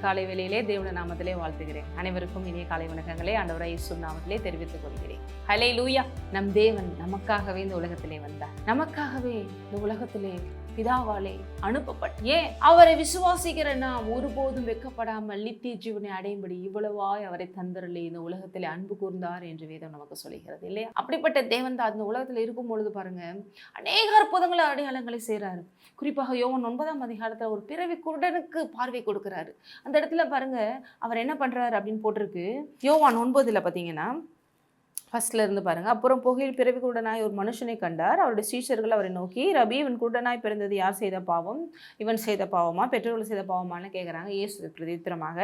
காலை வேளையிலே தேவன நாமத்திலே வாழ்த்துகிறேன். அனைவருக்கும் இனிய காலை வணக்கங்களே ஆண்டவராகிய இயேசு நாமத்திலே தெரிவித்துக் கொள்கிறேன். ஹல்லேலூயா. நம் தேவன் நமக்காகவே இந்த உலகத்திலே வந்தார். நமக்காகவே இந்த உலகத்திலே பிதாவாலே அனுப்பப்பட்ட ஏன் அவரை விசுவாசிக்கிற நாம் ஒருபோதும் வெட்கப்படாமல் நித்திய ஜீவனை அடையும்படி இவ்வளவாய் அவரை தந்தரலே இந்த உலகத்திலே அன்பு கூர்ந்தார் என்று வேதம் நமக்கு சொல்லுகிறது இல்லையா? அப்படிப்பட்ட தேவன் தான் அந்த உலகத்தில் இருக்கும் பொழுது பாருங்க, அநேக அற்புதங்களை அடையாளங்களை செய்கிறாரு. குறிப்பாக யோவான் 9ஆம் அதிகாரத்தில் ஒரு பிறவி குருடனுக்கு பார்வை கொடுக்கிறாரு. அந்த இடத்துல பாருங்க அவர் என்ன பண்றாரு அப்படின்னு போட்டிருக்கு. யோவான் 9ல் பார்த்தீங்கன்னா ஃபர்ஸ்ட்ல இருந்து பாருங்க. அப்புறம் புகையில் பிறவி குருடனாய் ஒரு மனுஷனை கண்டார். அவருடைய சீஷர்கள் அவரை நோக்கி, ரபி, இவன் குருடனாய் பிறந்தது யார் செய்த பாவம்? இவன் செய்த பாவமா பெற்றோர்கள் செய்த பாவமானு கேட்குறாங்க. இயேசு பிரதித்திரமாக,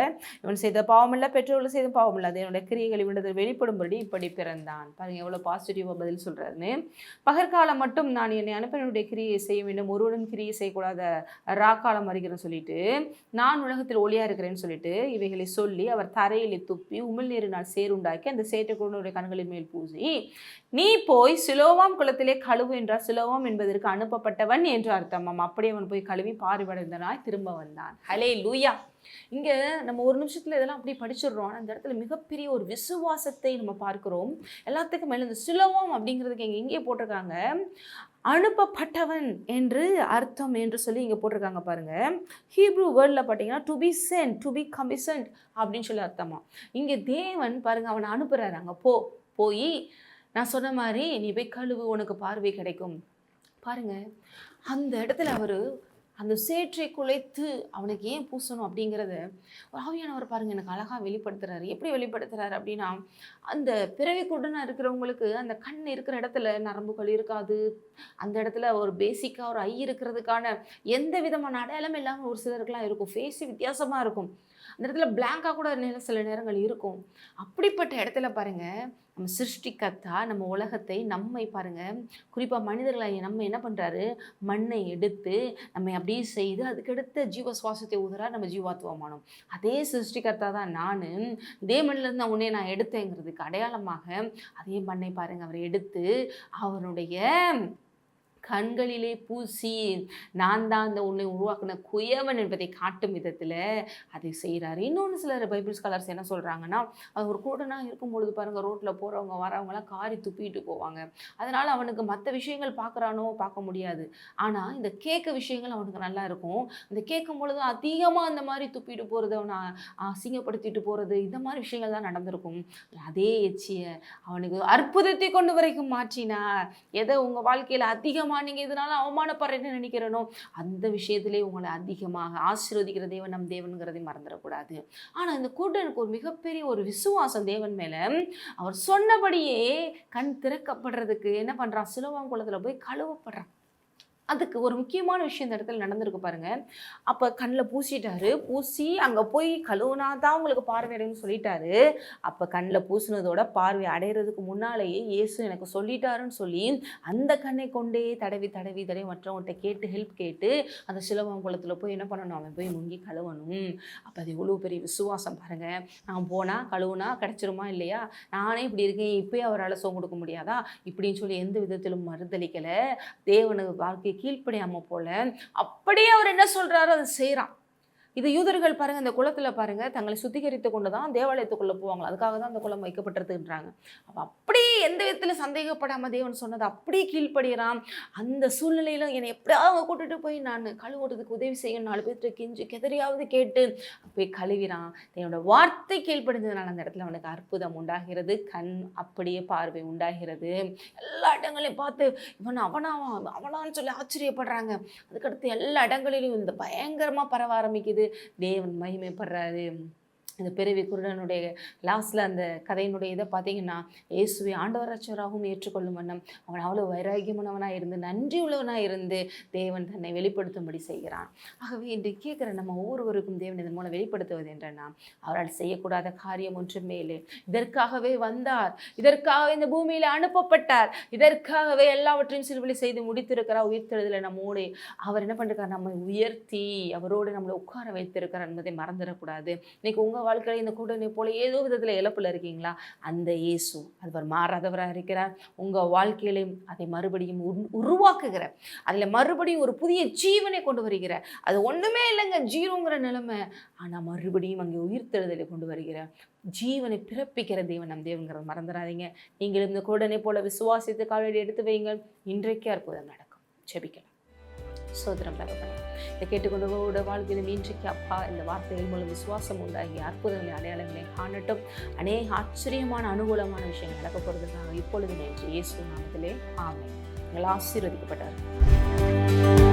இவன் செய்த பாவம் இல்லை, பெற்றோர்கள் செய்த பாவம் இல்லை, அதனுடைய கிரியைகள் இவனது வெளிப்படும்படி இப்படி பிறந்தான். பாருங்க எவ்வளோ பாசிட்டிவாக பதில் சொல்றாருன்னு. பகற்காலம் மட்டும் நான் என்னை அனுப்பினுடைய கிரியை செய்ய வேண்டும், ஒருவனும் கிரியை செய்யக்கூடாத ராக்காலம் வருகிறேன்னு சொல்லிட்டு, நான் உலகத்தில் ஒளியா இருக்கிறேன்னு சொல்லிட்டு இவைகளை சொல்லி அவர் தரையிலே துப்பி உமிழ்நீரினால் சேருண்டாக்கி அந்த சேற்றை குருடனுடைய கண்களில் மேல் பூசி, நீ போய் சிலோவாம் குளத்திலே கழுவு என்றார். சிலோவாம் என்பதற்கு அனுப்பப்பட்டவன் என்று அர்த்தம். அப்படி அவன் போய் கழுவி பார்வையடைந்தனாய் திரும்ப வந்தான். ஹல்லேலூயா. இங்க நம்ம ஒரு நிமிஷத்துல இதெல்லாம் அப்படி படிச்சிடுறோம். அந்த இடத்துல மிகப்பெரிய ஒரு விசுவாசத்தை நம்ம பார்க்கிறோம். எல்லாத்துக்கும் மேல இந்த சிலோவாம் அப்படிங்கிறதுக்கு எங்கே போட்டிருக்காங்க, அனுப்பப்பட்டவன் என்று அர்த்தம் என்று சொல்லி இங்கே போட்டிருக்காங்க பாருங்க. ஹீப்ரூ வேர்டில் பார்த்தீங்கன்னா to be sent, to be commissioned அப்படின்னு சொல்லி அர்த்தமா. இங்கே தேவன் பாருங்க அவனை அனுப்புறாரு. அங்கே போய் நான் சொன்ன மாதிரி நீ போய் கழுவு, உனக்கு பார்வை கிடைக்கும். பாருங்க அந்த இடத்துல அவர் அந்த சேற்றை குலைத்து அவனுக்கு ஏன் பூசணும் அப்படிங்கிறத ஆவியானவர் பாருங்க எனக்கு அழகாக வெளிப்படுத்துறாரு. எப்படி வெளிப்படுத்துறாரு அப்படின்னா, அந்த பிறவி குருடனாக இருக்கிறவங்களுக்கு அந்த கண் இருக்கிற இடத்துல நரம்புகள் இருக்காது. அந்த இடத்துல ஒரு பேசிக்காக ஒரு ஐ இருக்கிறதுக்கான எந்த விதமான அடையாளம் இல்லாமல் ஒரு சிலருக்குலாம் இருக்கும். ஃபேஸு வித்தியாசமாக இருக்கும். அந்த இடத்துல பிளாங்காக கூட சில நேரங்கள் இருக்கும். அப்படிப்பட்ட இடத்துல பாருங்க நம்ம சிருஷ்டிகர்த்தா நம்ம உலகத்தை நம்மை பாருங்க, குறிப்பாக மனிதர்களை நம்ம என்ன பண்ணுறாரு, மண்ணை எடுத்து நம்மை அப்படியே செய்து அதுக்கடுத்த ஜீவ சுவாசத்தை ஊதுறா, நம்ம ஜீவாத்துவமானோம். அதே சிருஷ்டிகர்த்தா தான் நான் இதே மண்ணிலேருந்து உன்னை நான் எடுத்தேங்கிறதுக்கு அடையாளமாக அதே மண்ணை பாருங்க அவர் எடுத்து அவருடைய கண்களிலே பூசி நான் தான் அந்த உன்னை உருவாக்கின குயவன் என்பதை காட்டும் விதத்தில் அதை செய்கிறாரு. இன்னொன்று சிலர் பைபிள் ஸ்காலர்ஸ் என்ன சொல்கிறாங்கன்னா, அது ஒரு குருடனாக இருக்கும்பொழுது பாருங்கள் ரோட்டில் போகிறவங்க வரவங்களாம் காரி துப்பிட்டு போவாங்க. அதனால் அவனுக்கு மற்ற விஷயங்கள் பார்க்குறானோ பார்க்க முடியாது. ஆனால் இந்த கேட்க விஷயங்கள் அவனுக்கு நல்லா இருக்கும். அந்த கேட்கும் பொழுது அதிகமாக அந்த மாதிரி துப்பிட்டு போகிறது, அவனை அசிங்கப்படுத்திட்டு போகிறது, இந்த மாதிரி விஷயங்கள் தான் நடந்திருக்கும். அதே எச்சியை அவனுக்கு அற்புதத்தை கொண்டு வரைக்கும் மாற்றினார். எதை உங்கள் வாழ்க்கையில் அதிகமாக நீங்கள் இதனால அவமானப்படுறேன்னு நினைக்கிறனோ அந்த விஷயத்திலே உங்களை அதிகமாக ஆசீர்வதிக்கிற தேவன் நம் தேவன்கிறதை மறந்துடக்கூடாது. ஆனால் இந்த குருடனுக்கு ஒரு மிகப்பெரிய ஒரு விசுவாசம் தேவன் மேலே. அவர் சொன்னபடியே கண் திறக்கப்படுறதுக்கு என்ன பண்ணுறான், சிலோவாம் குளத்தில் போய் கழுவப்படுறான். அதுக்கு ஒரு முக்கியமான விஷயம் இந்த இடத்துல நடந்திருக்கு பாருங்க. அப்போ கண்ணில் பூசிட்டாரு. பூசி அங்கே போய் கழுவுனா தான் உங்களுக்கு பார்வை அடையும்னு சொல்லிட்டாரு. அப்போ கண்ணில் பூசினதோட பார்வை அடைகிறதுக்கு முன்னாலேயே இயேசு எனக்கு சொல்லிட்டாருன்னு சொல்லி அந்த கண்ணை கொண்டே தடவி தடவி தடவி மற்றவங்கள்ட்ட கேட்டு ஹெல்ப் கேட்டு அந்த சிலோவாம் குளத்தில் போய் என்ன பண்ணணும், அவன் போய் முங்கி கழுவணும். அப்போ அது எவ்வளோ பெரிய விசுவாசம் பாருங்கள். நான் போனால் கழுவுனா கிடச்சிருமா இல்லையா, நானே இப்படி இருக்கேன் இப்போயே அவரால் சோம் கொடுக்க முடியாதா இப்படின்னு சொல்லி எந்த விதத்திலும் மறுதளிக்கலை. தேவனுக்கு வாழ்க்கை கீழ்ப்படியாமல் போல அப்படியே அவர் என்ன சொல்றாரோ அதை செய்கிறான். இது யூதர்கள் பாருங்க இந்த குளத்துல பாருங்க தங்களை சுத்திகரித்து கொண்டு தான் தேவாலயத்துக்குள்ள போவாங்க. அதுக்காக தான் அந்த குளம் வைக்கப்பட்டிருக்குன்றாங்க. அப்போ அப்படியே எந்த விதத்தில் சந்தேகப்படாம தேவன் சொன்னது அப்படியே கீழ்ப்படுகிறான். அந்த சூழ்நிலையில என்னை எப்படியாவது அவங்க கூட்டிட்டு போய் நான் கழுவுறதுக்கு உதவி செய்யணும், 4 பேர்கிட்ட கெஞ்சி கெதறியாவது கேட்டு போய் கழுவிறான். தேவனோட வார்த்தை கீழ்ப்படிஞ்சதுனால அந்த இடத்துல அவனுக்கு அற்புதம் உண்டாகிறது. கண் அப்படியே பார்வை உண்டாகிறது. எல்லா இடங்களையும் பார்த்து இவன் அவனான்னு சொல்லி ஆச்சரியப்படுறாங்க. அதுக்கடுத்து எல்லா இடங்களிலும் இந்த பயங்கரமா பரவ ஆரம்பிக்குது. தேவன் மகிமைப்படுறாரு. இந்த பிறவி குருடனுடைய லாஸ்ட்ல அந்த கதையினுடைய இதை பார்த்தீங்கன்னா, இயேசுவை ஆண்டவர் ரட்சகராகவும் ஏற்றுக்கொள்ளும் வண்ணம் அவன் அவ்வளோ வைராகியமானவனாக இருந்து நன்றி உள்ளவனாக இருந்து தேவன் தன்னை வெளிப்படுத்தும்படி செய்கிறான். ஆகவே இன்று கேட்குற நம்ம ஒவ்வொருவருக்கும் தேவன் இதன் மூலம் வெளிப்படுத்துவது என்றன்னா, அவரால் செய்யக்கூடாத காரியம் ஒன்றுமே இல்லை. இதற்காகவே வந்தார், இதற்காக இந்த பூமியில் அனுப்பப்பட்டார், இதற்காகவே எல்லாவற்றையும் சிறுவழி செய்து முடித்திருக்கிறார். உயிர்த்தெழுதலை நம்மோடு அவர் என்ன பண்ணிருக்கார், நம்மை உயர்த்தி அவரோடு நம்மளை உட்கார வைத்திருக்கிறார் என்பதை மறந்துடக்கூடாது. இன்னைக்கு உங்கள் உங்கள் வாழ்க்கையில் இந்த கூட்டணி போல ஏதோ விதத்தில் இழப்பில் இருக்கீங்களா? அந்த இயேசு அவர் மாறாதவராக இருக்கிறார். உங்கள் வாழ்க்கையிலையும் அதை மறுபடியும் உருவாக்குகிற, அதில் மறுபடியும் ஒரு புதிய ஜீவனை கொண்டு வருகிற, அது ஒன்றுமே இல்லைங்க ஜீரோங்கிற நிலைமை, ஆனால் மறுபடியும் அங்கே உயிர்த்தெழுதலை கொண்டு வருகிற, ஜீவனை பிறப்பிக்கிற தேவன் நம் தேவங்கிறத மறந்துடாதீங்க. நீங்கள் இந்த கூடனை போல விசுவாசித்து காலடி எடுத்து வையுங்கள். இன்றைக்கே அற்புதம் நடக்கும். ஜெபிக்கலாம். சோதரம் தகப்பனே, இதை கேட்டுக்கொண்டு வாழ்க்கையிலும் இன்றைக்கு அப்பா இந்த வார்த்தைகள் மூலம் விசுவாசம் உண்டாகி அற்புதங்களை அடையாளங்களை காணட்டும். அநேக ஆச்சரியமான அனுகூலமான விஷயங்கள் நடக்க போகிறதுக்காக இப்பொழுது நன்றி. இயேசு நாமத்திலே ஆமென். நீங்கள் ஆசீர்வதிக்கப்பட்டார்.